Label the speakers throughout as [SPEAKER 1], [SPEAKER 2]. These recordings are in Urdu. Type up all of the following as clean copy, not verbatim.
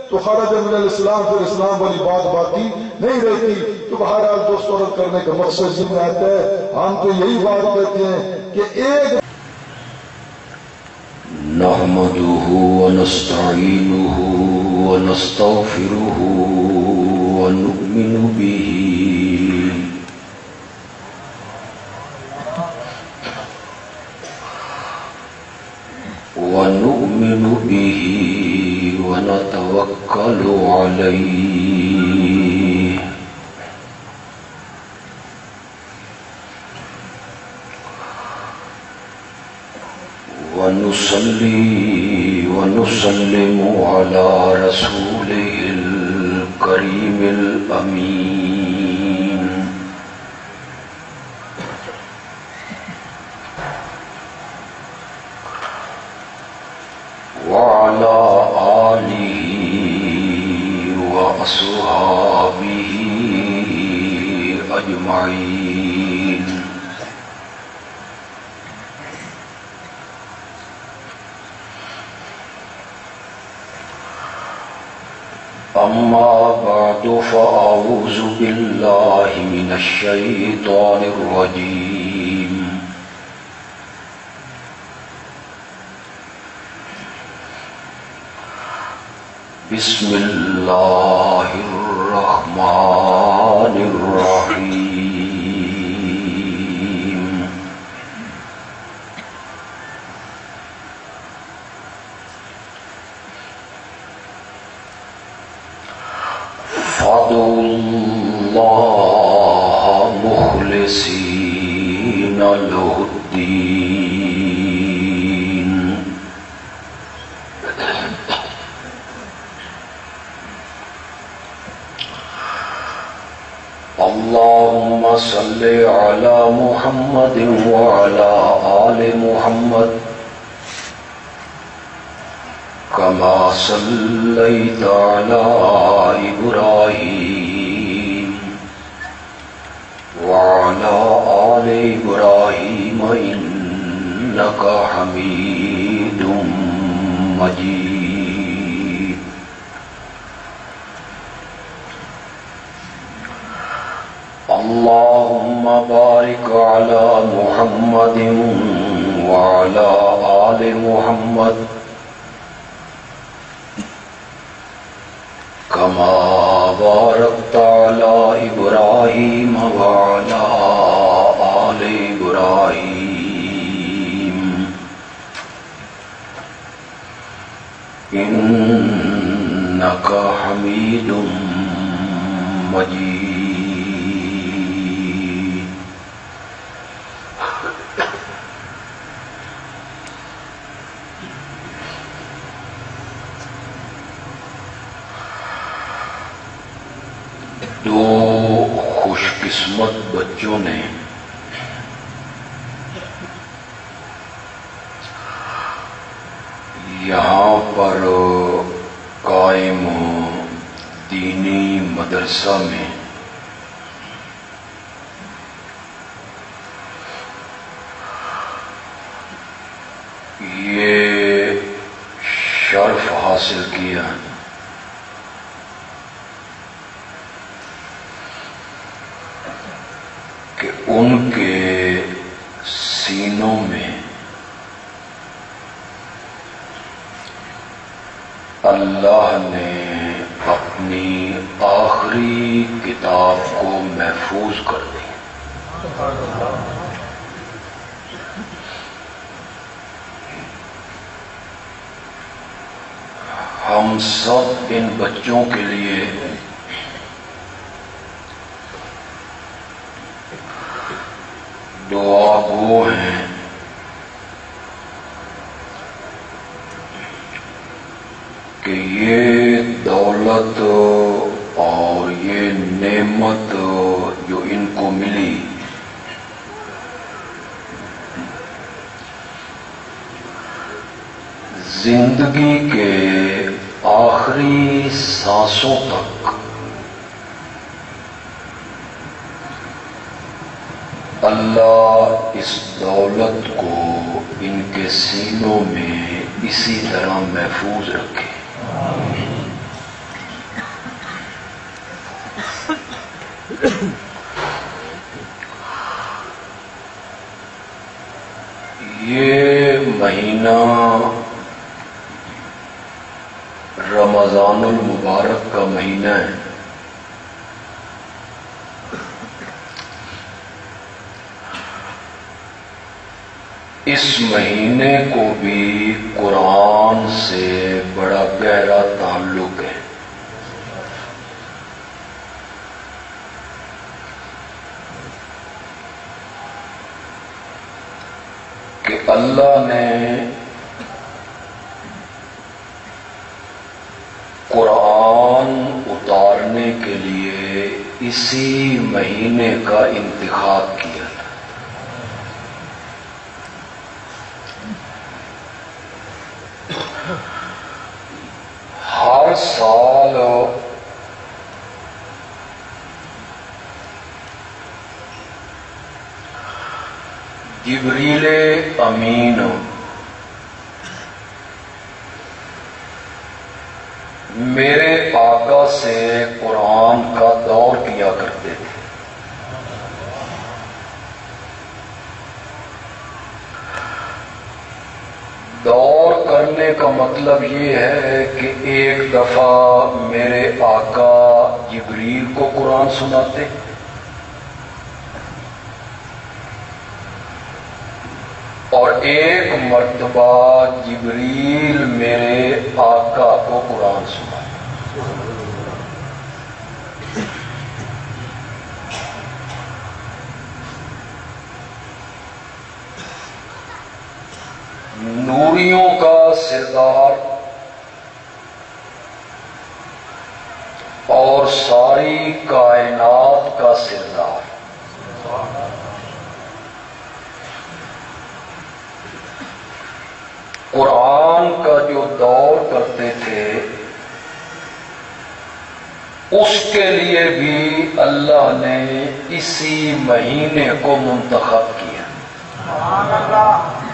[SPEAKER 1] تو خرج من الاسلام، پھر اسلام والی بات باقی نہیں رہتی۔ تو بہرحال دوست عورت کرنے کا مقصد یہ آتا ہے، ہم تو یہی بات کہتے ہیں کہ ایک
[SPEAKER 2] نحمده ونستعينه ونستغفره ونؤمن به ونتوكل عليه ونصلي ونسلم على رسوله الكريم الأمين وعلى آله وأصحابه أجمعين۔ أما بعد فأعوذ بالله من الشيطان الرجيم۔ بسم الله الرحمن الرحيم۔ فادعوا الله مخلصين له الدين۔ اللهم صل على محمد وعلى آل محمد كما صليت على إبراهيم وعلى آل إبراهيم إنك حميد مجيد۔ اللهم بارك على محمد وعلى آل محمد كما باركت على إبراهيم وعلى آل إبراهيم إنك حميد مجيد۔ دو خوش قسمت بچوں نے یہاں پر قائم دینی مدرسہ میں یہ شرف حاصل کیا کہ ان کے سینوں میں اللہ نے اپنی آخری کتاب کو محفوظ کر دی۔ ہم سب ان بچوں کے لیے دعا گو ہیں کہ یہ دولت اور یہ نعمت جو ان کو ملی زندگی کے آخری سانسوں تک اللہ اس دولت کو ان کے سینوں میں اسی طرح محفوظ رکھے۔ یہ مہینہ رمضان المبارک کا مہینہ ہے. اس مہینے کو بھی قرآن سے بڑا گہرا تعلق ہے. کہ اللہ نے قرآن اتارنے کے لیے اسی مہینے کا انتخاب کیا. ہر سال جبریل امین میرے آقا سے قرآن کا دور کیا کرتے تھے. دور کرنے کا مطلب یہ ہے کہ ایک دفعہ میرے آقا جبریل کو قرآن سناتے اور ایک مرتبہ جبریل میرے آقا کو قرآن سناتے. نوریوں کا سردار اور ساری کائنات کا سردار قرآن کا جو دور کرتے تھے اس کے لیے بھی اللہ نے اسی مہینے کو منتخب کیا. سبحان اللہ.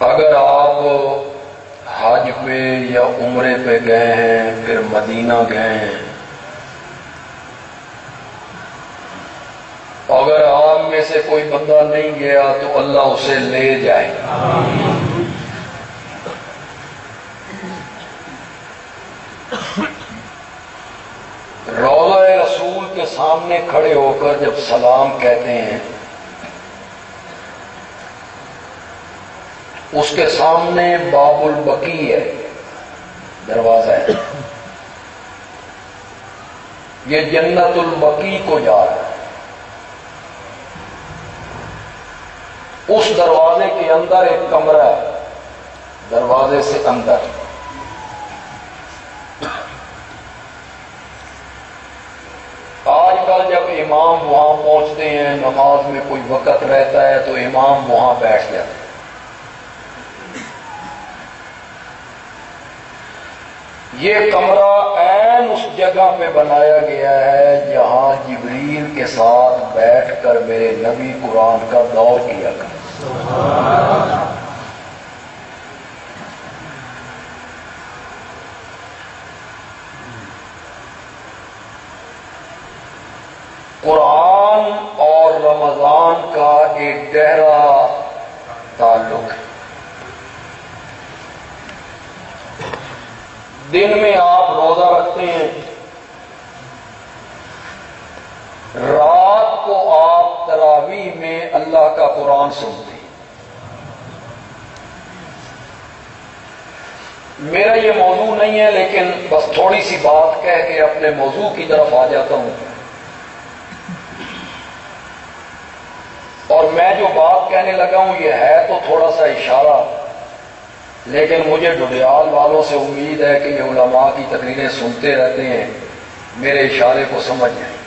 [SPEAKER 2] اگر آپ حج پہ یا عمرے پہ گئے ہیں پھر مدینہ گئے ہیں، اگر آپ میں سے کوئی بندہ نہیں گیا تو اللہ اسے لے جائے. روضہ رسول کے سامنے کھڑے ہو کر جب سلام کہتے ہیں، اس کے سامنے باب البقی ہے، دروازہ ہے، یہ جنت البقی کو جا رہا ہے. اس دروازے کے اندر ایک کمرہ ہے، دروازے سے اندر. آج کل جب امام وہاں پہنچتے ہیں، نماز میں کوئی وقت رہتا ہے تو امام وہاں بیٹھ جاتے ہیں. یہ کمرہ عین اس جگہ پہ بنایا گیا ہے جہاں جبریل کے ساتھ بیٹھ کر میرے نبی قرآن کا دور کیا کرتے. قرآن اور رمضان کا ایک گہرا تعلق ہے. دن میں آپ روزہ رکھتے ہیں، رات کو آپ تراویح میں اللہ کا قرآن سنتے ہیں. میرا یہ موضوع نہیں ہے لیکن بس تھوڑی سی بات کہہ کے اپنے موضوع کی طرف آ جاتا ہوں. اور میں جو بات کہنے لگا ہوں یہ ہے تو تھوڑا سا اشارہ، لیکن مجھے ڈڈیال والوں سے امید ہے کہ یہ علماء کی تقریریں سنتے رہتے ہیں، میرے اشارے کو سمجھ جائیں.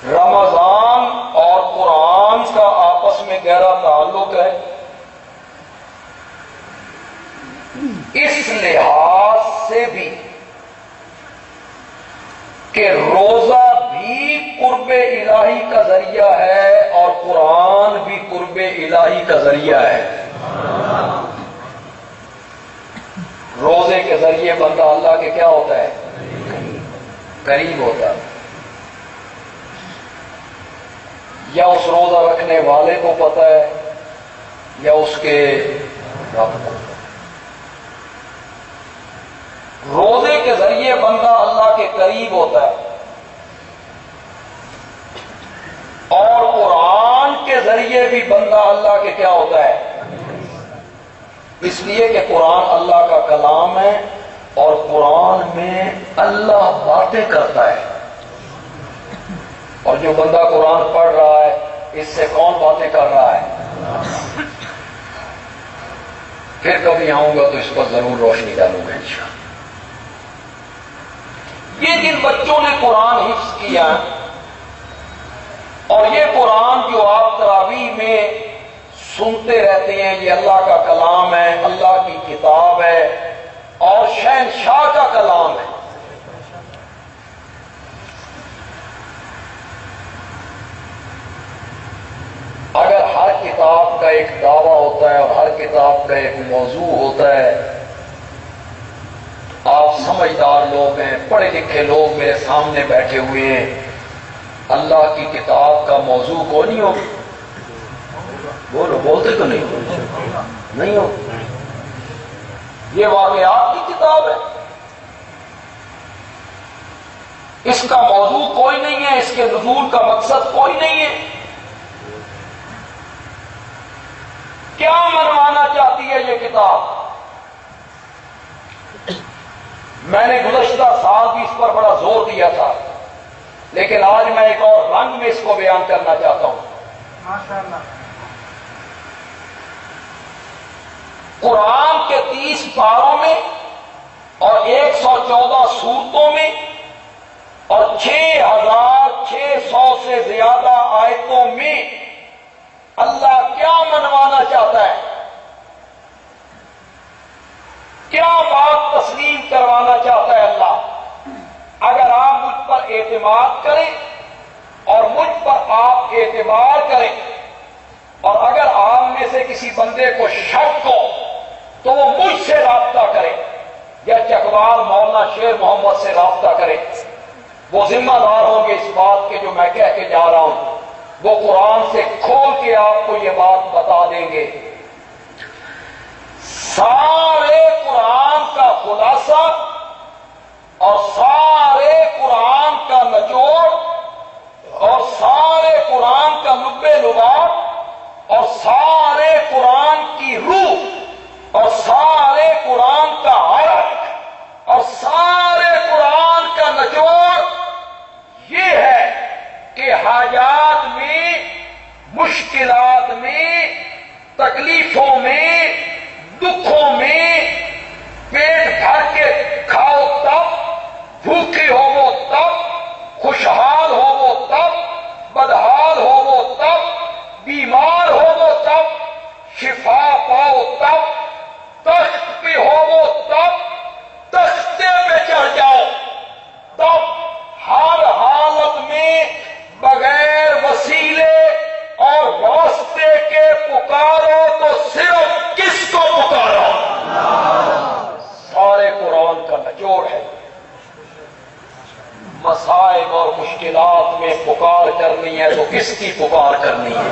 [SPEAKER 2] رمضان اور قرآن کا آپس میں گہرا تعلق ہے. اس لحاظ سے بھی کہ روزہ بھی بھی قرب الہی کا ذریعہ ہے اور قرآن بھی قرب الہی کا ذریعہ ہے۔ روزے کے ذریعے بندہ اللہ کے کیا ہوتا ہے؟ قریب ہوتا ہے۔ یا اس روزہ رکھنے والے کو پتہ ہے یا اس کے رب کو۔ روزے کے ذریعے بندہ اللہ کے قریب ہوتا ہے اور قرآن کے ذریعے بھی بندہ اللہ کے کیا ہوتا ہے؟ اس لیے کہ قرآن اللہ کا کلام ہے اور قرآن میں اللہ باتیں کرتا ہے، اور جو بندہ قرآن پڑھ رہا ہے اس سے کون باتیں کر رہا ہے؟ پھر کبھی آؤں گا تو اس پر ضرور روشنی ڈالوں گا انشاءاللہ۔ یہ جن بچوں نے قرآن حفظ کیا اور یہ قرآن جو آپ تراویح میں سنتے رہتے ہیں، یہ اللہ کا کلام ہے، اللہ کی کتاب ہے اور شہنشاہ کا کلام ہے۔ اگر ہر کتاب کا ایک دعویٰ ہوتا ہے اور ہر کتاب کا ایک موضوع ہوتا ہے، آپ سمجھدار لوگ ہیں، پڑھے لکھے لوگ میرے سامنے بیٹھے ہوئے ہیں، اللہ کی کتاب کا موضوع کو نہیں ہو؟ بولو، بولتے تو نہیں ہو؟ یہ واقعات کی کتاب ہے، اس کا موضوع کوئی نہیں ہے، اس کے نزول کا مقصد کوئی نہیں ہے۔ کیا منوانا چاہتی ہے یہ کتاب؟ میں نے گزشتہ سال بھی اس پر بڑا زور دیا تھا، لیکن آج میں ایک اور رنگ میں اس کو بیان کرنا چاہتا ہوں۔
[SPEAKER 3] ماشاءاللہ۔
[SPEAKER 2] قرآن کے 30 پاروں میں اور 114 سورتوں میں اور 6600 سے زیادہ آیتوں میں اللہ کیا منوانا چاہتا ہے؟ کیا بات تسلیم کروانا چاہتا ہے اللہ؟ اگر آپ مجھ پر اعتماد کریں اور مجھ پر آپ اعتبار کریں، اور اگر آپ میں سے کسی بندے کو شک ہو تو وہ مجھ سے رابطہ کرے یا چکوال مولانا شیر محمد سے رابطہ کرے، وہ ذمہ دار ہوں گے اس بات کے جو میں کہہ کے جا رہا ہوں، وہ قرآن سے کھول کے آپ کو یہ بات بتا دیں گے۔ سارے قرآن کا خلاصہ اور سارے قرآن کا نچوڑ اور سارے قرآن کا لب لباب اور سارے قرآن کی روح اور سارے قرآن کا عرق اور سارے قرآن کا نچوڑ یہ ہے کہ حاجات میں، مشکلات میں، تکلیفوں میں، دکھوں میں پیٹ بھر کے کھاؤ تب، بھوکے ہو وہ تب، خوشحال ہو وہ تب، بدحال ہو وہ تب، بیمار ہو وہ تب، شفا پاؤ تب، تخت پہ ہو وہ تب، تختے پہ چڑھ جاؤ تب، ہر حالت میں بغیر وسیلے اور واسطے کے پکارو تو صرف کس کو پکارو؟ سارے قرآن کا نچوڑ ہے۔ مصائب اور مشکلات میں پکار کرنی ہے تو کس کی پکار کرنی ہے؟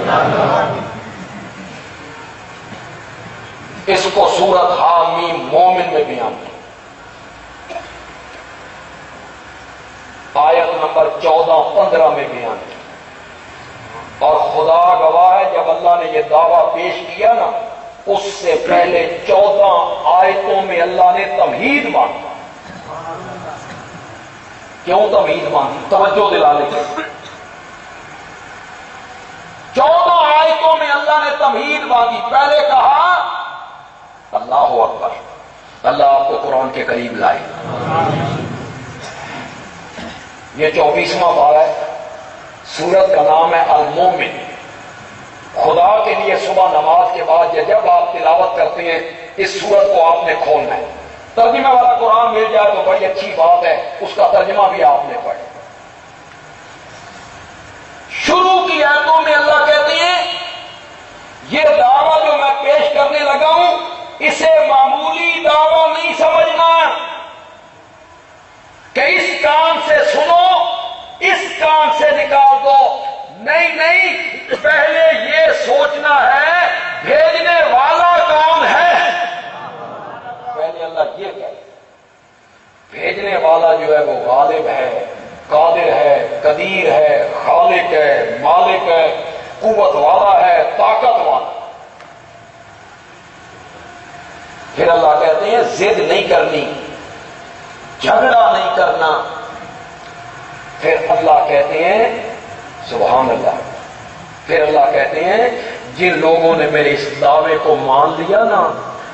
[SPEAKER 2] اس کو سورت حامیم مومن میں بیان کیا، آیت نمبر 14-15 میں بیان کیا، اور خدا گواہ ہے جب اللہ نے یہ دعویٰ پیش کیا نا، اس سے پہلے 14 آیتوں میں اللہ نے تمہید مانگی۔ کیوں تمہید مانگی؟ توجہ دلانے کے 14 آیتوں میں اللہ نے تمہید مانگی۔ پہلے کہا اللہ اکبر، اللہ آپ کو قرآن کے قریب لائے۔ یہ 24واں پارہ ہے، سورت کا نام ہے المومن۔ خدا کے لیے صبح نماز کے بعد جب آپ تلاوت کرتے ہیں اس سورت کو آپ نے کھولنا ہے۔ ترجمہ والا قرآن مل جائے تو بڑی اچھی بات ہے، اس کا ترجمہ بھی آپ نے پڑھے۔ شروع کی آیتوں میں اللہ کہتے ہیں یہ دعویٰ جو میں پیش کرنے لگا ہوں اسے معمولی دعویٰ نہیں سمجھنا کہ اس کان سے سنو اس کان سے نکال دو، نہیں نہیں، پہلے یہ سوچنا ہے بھیجنے والا کون ہے۔ پہلے اللہ یہ کہے بھیجنے والا جو ہے وہ غالب ہے، قادر ہے، قدیر ہے، خالق ہے، مالک ہے، قوت والا ہے، طاقت والا۔ پھر اللہ کہتے ہیں ضد نہیں کرنی، جھگڑا نہیں کرنا۔ پھر اللہ کہتے ہیں سبحان اللہ، پھر اللہ کہتے ہیں جن لوگوں نے میرے اس دعوے کو مان لیا نا،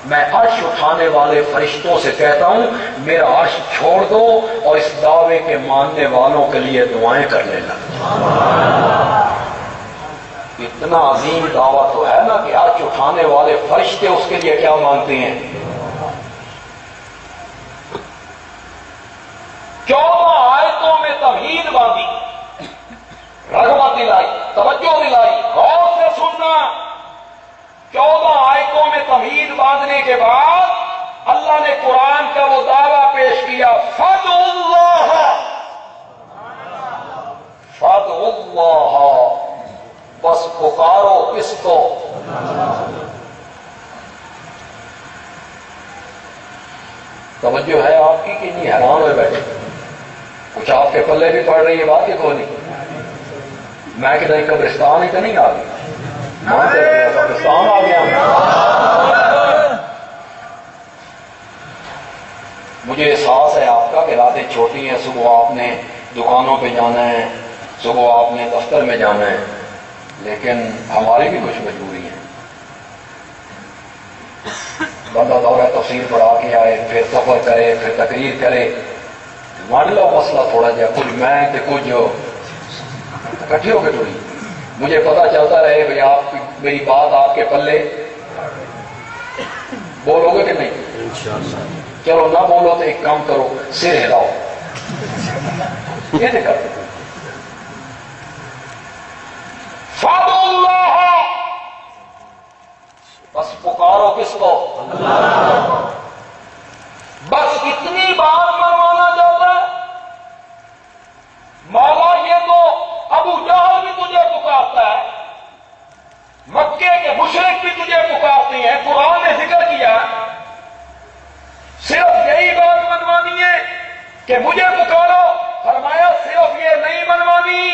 [SPEAKER 2] میں عرش اٹھانے والے فرشتوں سے کہتا ہوں میرا عرش چھوڑ دو اور اس دعوے کے ماننے والوں کے لیے دعائیں کرنے لگو۔ اتنا عظیم دعویٰ تو ہے نا کہ عرش اٹھانے والے فرشتے اس کے لیے کیا مانگتے ہیں۔ 14 آیتوں میں توحید باندھی، رغبت دلائی، توجہ دلائی، غور سے سننا۔ 14 آیتوں میں توحید باندھنے کے بعد اللہ نے قرآن کا وہ دعویٰ پیش کیا فَادْعُوا اللَّهَ، فَادْعُوا اللَّهَ، بس پکارو کس کو؟ توجہ ہے آپ کی کہ نہیں؟ حیران ہوئے بیٹھے، کچھ آپ کے پلے بھی پڑ رہی ہے بات کہ کوئی نہیں؟ میں کہ نہیں قبرستان ہی تو نہیں آ گئی، قبرستان آ گیا۔ مجھے احساس ہے آپ کا کہ راتیں چھوٹی ہیں، صبح آپ نے دکانوں پہ جانا ہے، صبح آپ نے دفتر میں جانا ہے، لیکن ہماری بھی کچھ مجبوری ہے۔ بندہ دورہ تفسیر پڑھا کے آئے، پھر سفر کرے، پھر تقریر کرے، مان لو مسئلہ تھوڑا جا کچھ میں کہ کچھ اکٹھی ہو کے تھوڑی مجھے پتا چلتا رہے بھئی آپ میری بات آپ کے پلے بولو گے کہ نہیں؟ چلو نہ بولو تو ایک کام کرو، سر ہلاؤ، یہ نہیں کرتے۔ فَادْعُوا اللَّهَ، بس پکارو کس کو؟ بس اتنی بات منوانا چاہتا ہے؟ مولا یہ تو ابو جہل بھی تجھے پکارتا ہے، مکے کے مشرک بھی تجھے پکارتے ہیں، قرآن نے ذکر کیا، صرف یہی بات منوانی ہے کہ مجھے پکارو؟ فرمایا صرف یہ نہیں منوانی،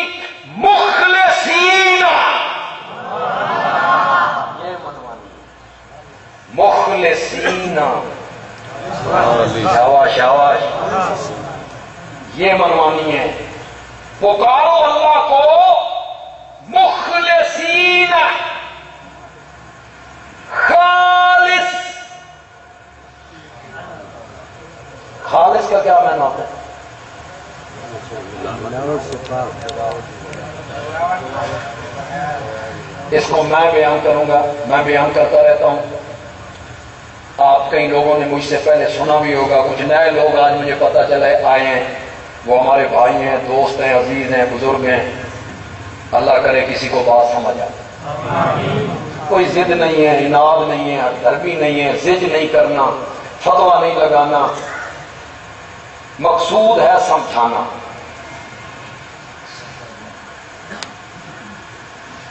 [SPEAKER 2] مخلصین، یہ منوانی، مخلصین، شاباش شاباش، یہ منوانی ہے۔ پکارو اللہ کو مخلصین، خالص۔ خالص کا کیا معنی ہوتا ہے؟ اس کو میں بیان کروں گا، میں بیان کرتا رہتا ہوں، آپ کئی لوگوں نے مجھ سے پہلے سنا بھی ہوگا، کچھ نئے لوگ آج مجھے پتا چلے آئے ہیں، وہ ہمارے بھائی ہیں، دوست ہیں، عزیز ہیں، بزرگ ہیں، اللہ کرے کسی کو بات سمجھ آئے۔ کوئی ضد نہیں ہے، اناد نہیں ہے، دربی نہیں ہے، زج نہیں کرنا، فتویٰ نہیں لگانا، مقصود ہے سمجھانا۔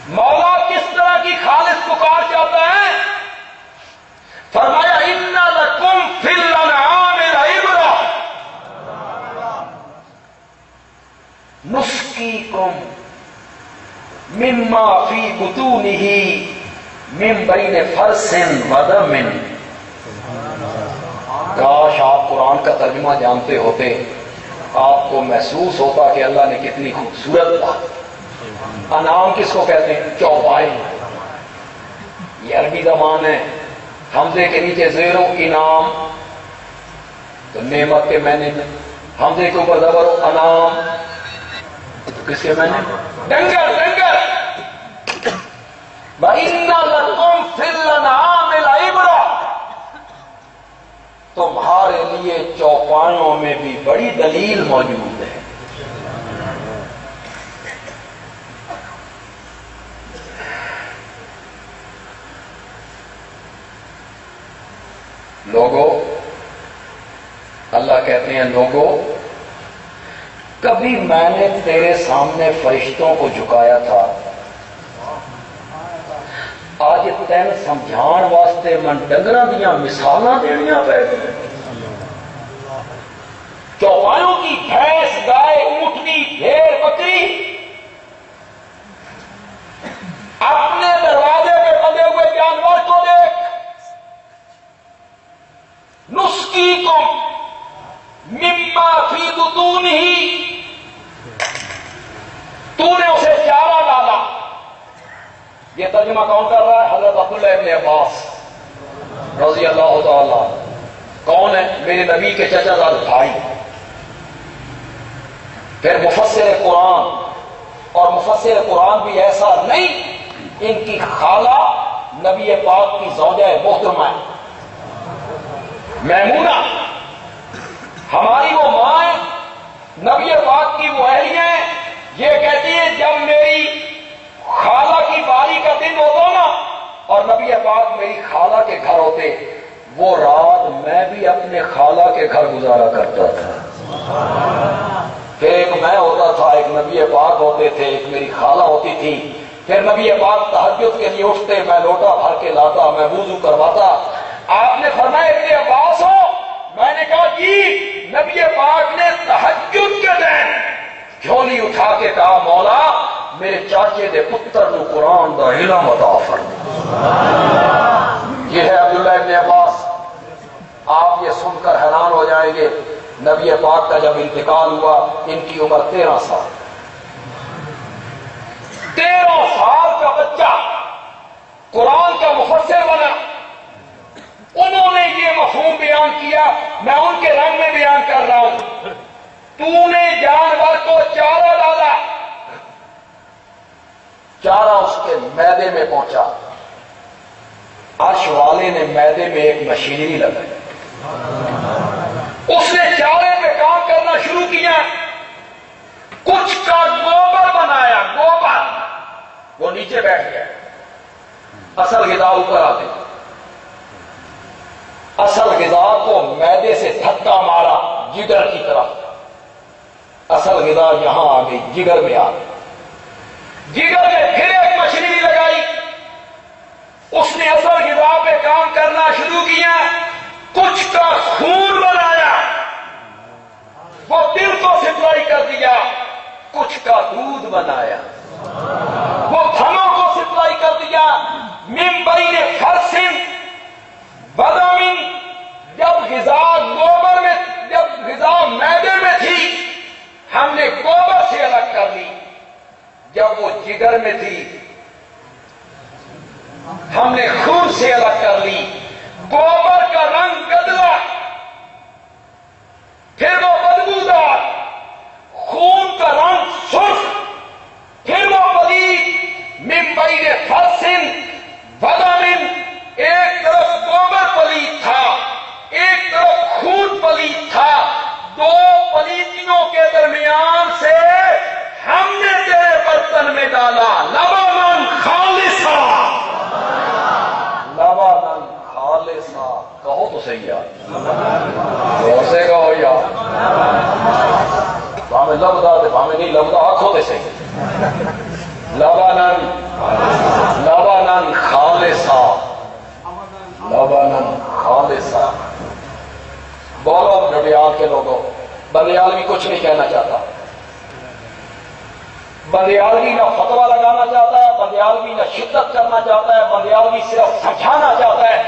[SPEAKER 2] مولا کس طرح کی خالص پکار چاہتا ہے؟ فرمایا اِنَّ لَكُمْ فِي الْأَنْعَامِ لَعِبْرَةً نُسْقِيكُمْ مِمَّا فِي بُطُونِهِ مِن بَيْنِ فَرْثٍ وَدَمٍ۔ کاش آپ قرآن کا ترجمہ جانتے ہوتے، آپ کو محسوس ہوتا کہ اللہ نے کتنی خوبصورت بات۔ انعام کس کو کہتے ہیں؟ چوپائے، یہ عربی زبان ہے، حمزے کے نیچے زیر و انعام تو نعمت کے معنی میں، حمزے کے اوپر زبر و انعام تو کس کے معنی؟ ڈنگر ڈنگر۔ وَإِنَّ لَكُمْ فِي الْأَنْعَامِ لَعِبْرَةً، تمہارے لیے چوپایوں میں بھی بڑی دلیل موجود ہے۔ ہیں لوگوں کبھی میں نے تیرے سامنے فرشتوں کو جھکایا تھا، آج تین سمجھان واسطے من ڈنگراں دیاں مثالاں دینیاں پہ گئی، چوپایوں کی بھینس گائے اونٹنی بھیڑ بکری اپنے دروازے پہ بندھے ہوئے جانور کو دیکھ، نسقیکم مما فی بطونہ، تو نے اسے چارہ ڈالا۔ یہ ترجمہ کون کر رہا ہے؟ حضرت عبداللہ ابن عباس رضی اللہ تعالی۔ کون ہے؟ میرے نبی کے چچا زاد بھائی، پھر مفسر قرآن، اور مفسر قرآن بھی ایسا نہیں، ان کی خالہ نبی پاک کی زوجہ محترمہ ہے میمونہ، ہماری وہ ماں ہے، نبی پاک کی وہ اہلیہ ہیں۔ یہ کہتی ہے جب میری خالہ کی باری کا دن ہوتا نا اور نبی پاک میری خالہ کے گھر ہوتے، وہ رات میں بھی اپنے خالہ کے گھر گزارا کرتا تھا۔ پھر ایک میں ہوتا تھا، ایک نبی پاک ہوتے تھے، ایک میری خالہ ہوتی تھی۔ پھر نبی پاک تہجد کے لیے اٹھتے، میں لوٹا بھر کے لاتا، میں وضو کرواتا۔ آپ نے فرمایا ابن عباس ہو؟ میں نے کہا جی۔ نبی پاک نے تہجد کے دن جھولی اٹھا کے کہا مولا میرے چاچے دے پتر نو قرآن دا علم عطا فرما۔ یہ ہے عبداللہ ابن عباس۔ آپ یہ سن کر حیران ہو جائیں گے، نبی پاک کا جب انتقال ہوا ان کی عمر 13 سال۔ 13 سال کا بچہ قرآن کا مفسر بنا۔ انہوں نے یہ مفہوم بیان کیا، میں ان کے رنگ میں بیان کر رہا ہوں۔ تو نے جانور کو چارہ ڈالا، چارہ اس کے معدے میں پہنچا، عرش والے نے معدے میں ایک مشینری لگائی، اس نے چارے پہ کام کرنا شروع کیا، کچھ کا گوبر بنایا، گوبر وہ نیچے بیٹھ گیا، اصل غذا اوپر آ گئی، اصل غذا کو معدے سے دھکا مارا جگر کی طرف، اصل غذا یہاں آ گئی، جگر میں آ گئی، جگر میں پھر ایک مشینری لگائی، اس نے اصل غذا پہ کام کرنا شروع کیا، کچھ کا خون بنایا، وہ دل کو سپلائی کر دیا، کچھ کا دودھ بنایا، وہ تھنوں کو سپلائی کر دیا، من بین فرث ودم، جب غذا گوبر میں، جب غذا معدے میں تھی ہم نے گوبر سے الگ کر لی، جب وہ جگر میں تھی ہم نے خون سے الگ کر لی، گوبر کا رنگ گدلا، پھر وہ بدبودار، خون کا رنگ سرخ، پھر وہ پلید، من بین فرث ودم، ایک طرف گوبر پلید تھا ایک طرف خون پلید تھا، دو پلیدیوں کے درمیان سے ہم نے تیرے برتن میں ڈالا لبناً خالصا، لبناً خالصا، کہو تو صحیح یار، ایسے کہو یار، ہمیں لبدا دے ہمیں نہیں لبدا، آنکھوں تے صحیح، لبناً لبناً خالصا، لبناً خالصا۔ بولو بندیال کے لوگوں، بندیال بھی کچھ نہیں کہنا چاہتا، بندیالوی نہ فتویٰ لگانا چاہتا ہے، بندیالوی نہ شدت کرنا چاہتا ہے، بندیالوی صرف سمجھانا چاہتا ہے،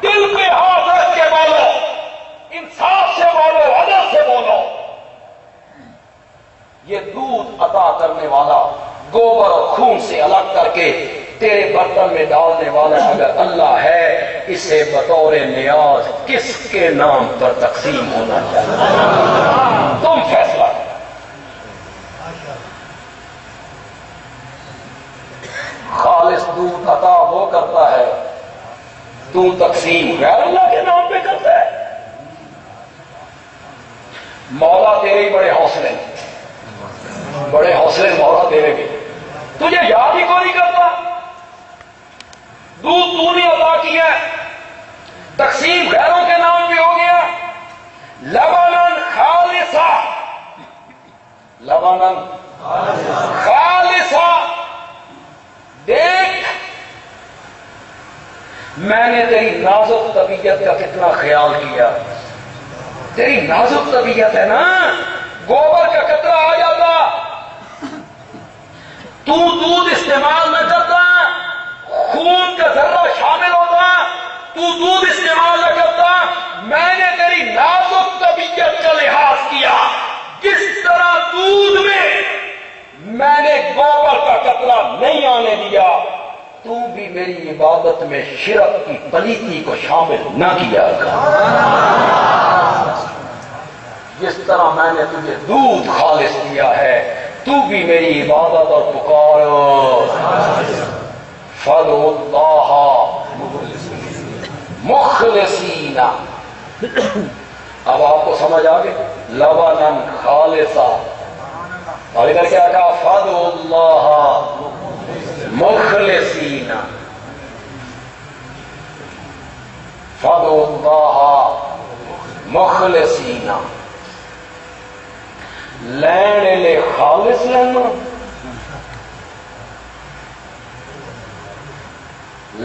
[SPEAKER 2] دل پہ ہاتھ رکھ کے بولو، انصاف سے بولو، عدل سے بولو۔ یہ دودھ عطا کرنے والا گوبر اور خون سے الگ کر کے تیرے برتن میں ڈالنے والا اگر اللہ ہے، اسے بطور نیاز کس کے نام پر تقسیم ہونا چاہیے؟ تم فیصلہ کرو۔ خالص دودھ عطا وہ کرتا ہے، تو تقسیم غیر اللہ کے نام پہ کرتا ہے۔ مولا تیرے ہی بڑے حوصلے، بڑے حوصلے مولا تیرے بھی، تجھے یاد ہی کوئی نہیں کرتا، دودھ تو نے عطا کیا، تقسیم غیروں کے نام پہ ہو گیا، لبناً خالصا لبنن خالصا. دیکھ میں نے تیری نازک طبیعت کا کتنا خیال کیا. تیری نازک طبیعت ہے نا, گوبر کا قطرہ آ جاتا تو دودھ استعمال نہ کرتا, خون کا ذرہ شامل ہوتا تو دودھ استعمال نہ کرتا. میں نے تیری نازک طبیعت کا لحاظ کیا, کس طرح دودھ میں نے گوبر کا قطرہ نہیں آنے دیا, تو بھی میری عبادت میں شرک کی پلیتی کو شامل نہ کیا کر. جس طرح میں نے تجھے دودھ خالص کیا ہے, تو بھی میری عبادت اور پکار فَادْعُوا اللَّهَ مُخْلِصِينَ. اب آپ کو سمجھ آ گئی, لبنن خالصا. اور ادھر کیا کہا, فَادْعُوا اللَّهَ مُخْلِصِينَ. فَادْعُوا اللَّهَ مُخْلِصِينَ. لین لے خالص لینا,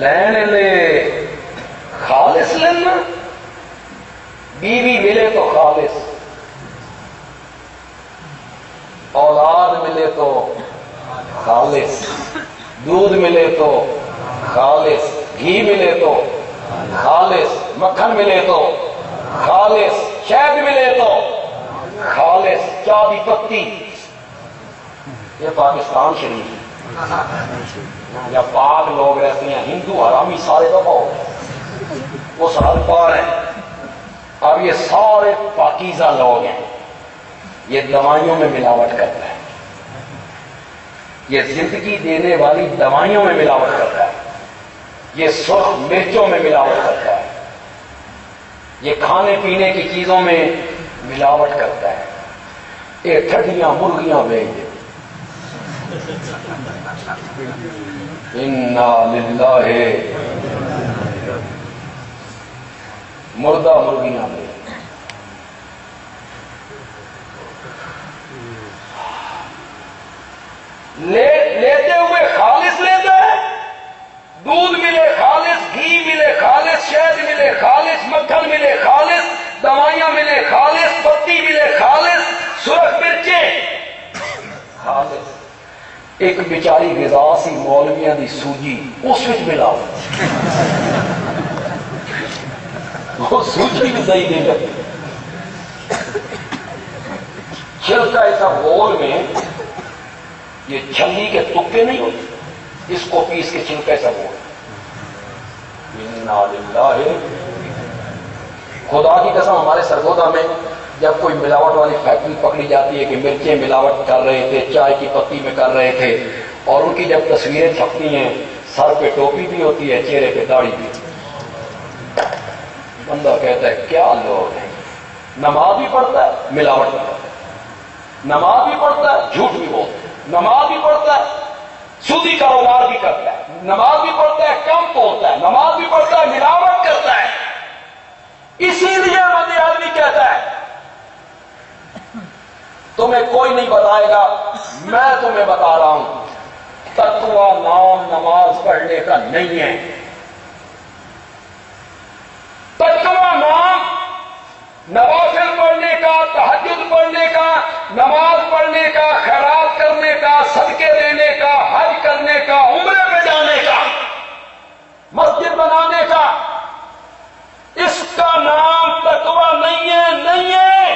[SPEAKER 2] لین لے خالص لینا. بیوی ملے تو خالص, اولاد ملے تو خالص, دودھ ملے تو خالص, گھی ملے تو خالص, مکھن ملے تو خالص, شہد ملے تو خالص, چائے کی پتی. یہ پاکستان شریف یا پاک لوگ رہتے ہیں, ہندو حرامی سارے دفعہ ہو گئے, وہ سارے پار ہیں. اب یہ سارے پاکیزہ لوگ ہیں, یہ دوائیوں میں ملاوٹ کرتا ہے, یہ زندگی دینے والی دوائیوں میں ملاوٹ کرتا ہے, یہ سرخ مرچوں میں ملاوٹ کرتا ہے, یہ کھانے پینے کی چیزوں میں ملاوٹ کرتا ہے. یہ ٹھڈیاں مرغیاں بیچ دے, انا للہ, مردہ مرغیاں بیچ لیتے ہوئے خالص لیتے ہیں. دودھ ملے خالص, گھی ملے خالص, شہد ملے خالص, مکھن ملے خالص, دوائیاں ملے خالص, پتی ملے خالص, سرخ مرچیں خالص. ایک بیچاری غذا سی مولویاں دی سوجی, اس وچ ملاؤ, وہ سوجی بھی صحیح نہیں لگتی. چھلکا ایسا گول میں, یہ چھلی کے تکے نہیں ہوتے, اس کو پیس کے چھلکا ایسا گول. انا للہ. خدا کی قسم ہمارے سرگودا میں جب کوئی ملاوٹ والی فیکٹری پکڑی جاتی ہے کہ مرچیں ملاوٹ کر رہے تھے, چائے کی پتی میں کر رہے تھے, اور ان کی جب تصویریں چھپتی ہیں, سر پہ ٹوپی بھی ہوتی ہے, چہرے پہ داڑھی بھی, بندہ کہتا ہے کیا لوگ ہیں. نماز بھی پڑھتا ہے, ملاوٹ بھی کرتا ہے, نماز بھی پڑھتا ہے, جھوٹ بھی بولتا ہے, نماز بھی پڑھتا ہے, سودی کاروبار بھی کرتا ہے, نماز بھی پڑھتا ہے, کم بولتا ہے, نماز بھی پڑھتا ہے, ملاوٹ کرتا ہے. اسی لیے مدی آدمی کہتا ہے تمہیں کوئی نہیں بتائے گا, میں تمہیں بتا رہا ہوں. تقویٰ نام نماز پڑھنے کا نہیں ہے. تقویٰ نام نوافل پڑھنے کا, تہجد پڑھنے کا, نماز پڑھنے کا, خیرات کرنے کا, صدقے دینے کا, حج کرنے کا, عمرے پہ جانے کا, مسجد بنانے کا, اس کا نام تقویٰ نہیں ہے. نہیں ہے.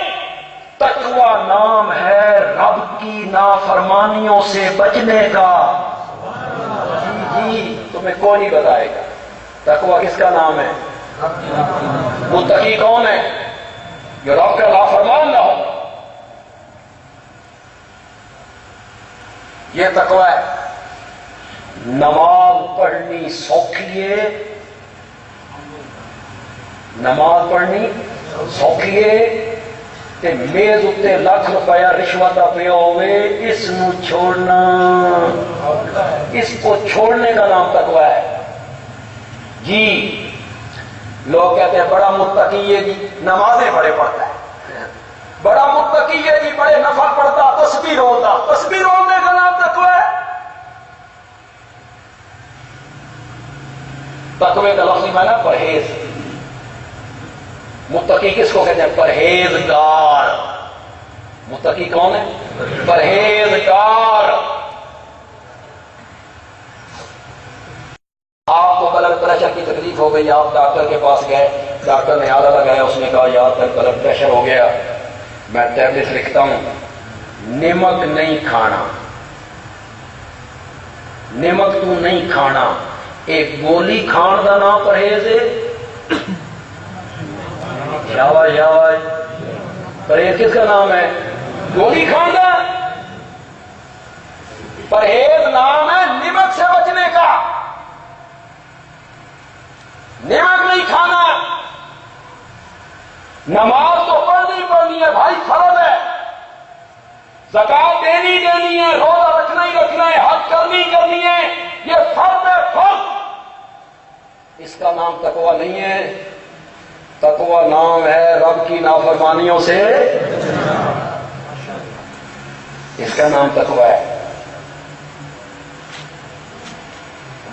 [SPEAKER 2] تقویٰ نام ہے رب کی نافرمانیوں سے بچنے کا. جی تمہیں کوئی نہیں بتائے گا. تقویٰ کس کا نام ہے؟ متقی کون ہے؟ جو رب کا نافرمان نہ ہو. یہ تقویٰ ہے. نماز پڑھنی سوکھی ہے, نماز پڑھنی سوکھی ہے, تے میز اتے لاکھ روپیہ رشوت پیا ہوئے, اس نو چھوڑنا, اس کو چھوڑنے کا نام تقویٰ ہے. جی لوگ کہتے ہیں بڑا متقی ہے جی, نمازیں بڑے پڑھتا ہے, بڑا متقی ہے جی, بڑے نفل پڑھتا, تسبیح تقوی کا لفظی معنی پرہیز. متقی کس کو کہتے ہیں؟ پرہیزگار. متقی کون ہے؟ پرہیزگار. آپ کو بلڈ پریشر کی تکلیف ہو گئی, آپ ڈاکٹر کے پاس گئے, ڈاکٹر نے آلہ لگایا, اس نے کہا یار بلڈ پریشر ہو گیا, میں ٹیبلٹ لکھتا ہوں, نمک نہیں کھانا, نمک تو نہیں کھانا. ایک گولی کھان دا نام پرہیز ہے؟ شاباش شاباش. پرہیز کس کا نام ہے؟ گولی کھان دا. پرہیز نام ہے نمک سے بچنے کا. نمک نہیں کھانا. نماز تو پڑھنی ہے بھائی, فرض ہے. زکات دینی ہے, روزہ رکھنا ہی رکھنا ہے, حج کرنی ہے, یہ فرض ہے, فرض. اس کا نام تقوی نہیں ہے. تقوی نام ہے رب کی نافرمانیوں سے, اس کا نام تقوی ہے.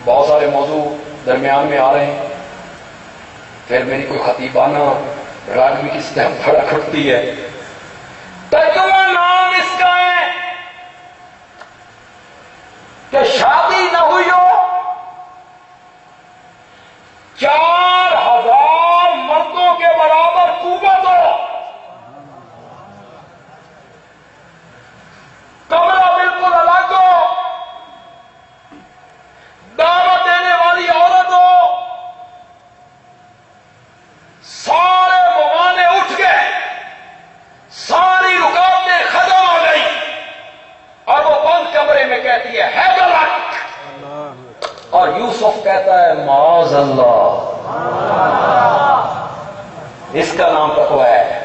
[SPEAKER 2] بہت سارے موضوع درمیان میں آ رہے ہیں, پھر میری کوئی خطیبانہ راگ بھی کس طرح بڑا کھٹتی ہے. تقوی نام اس کا ہے کہ شادی نہ ہوئی ہو, 4000 مردوں کے برابر قوت ہو, کمرہ بالکل الگ ہو, دعوت دینے والی عورت ہو, سارے موانع اٹھ گئے, ساری رکاوٹیں ختم ہو گئی, اور وہ بند کمرے میں کہتی ہے غلط, اور یوسف کہتا ہے معاذ اللہ. اس کا نام تقوی ہے.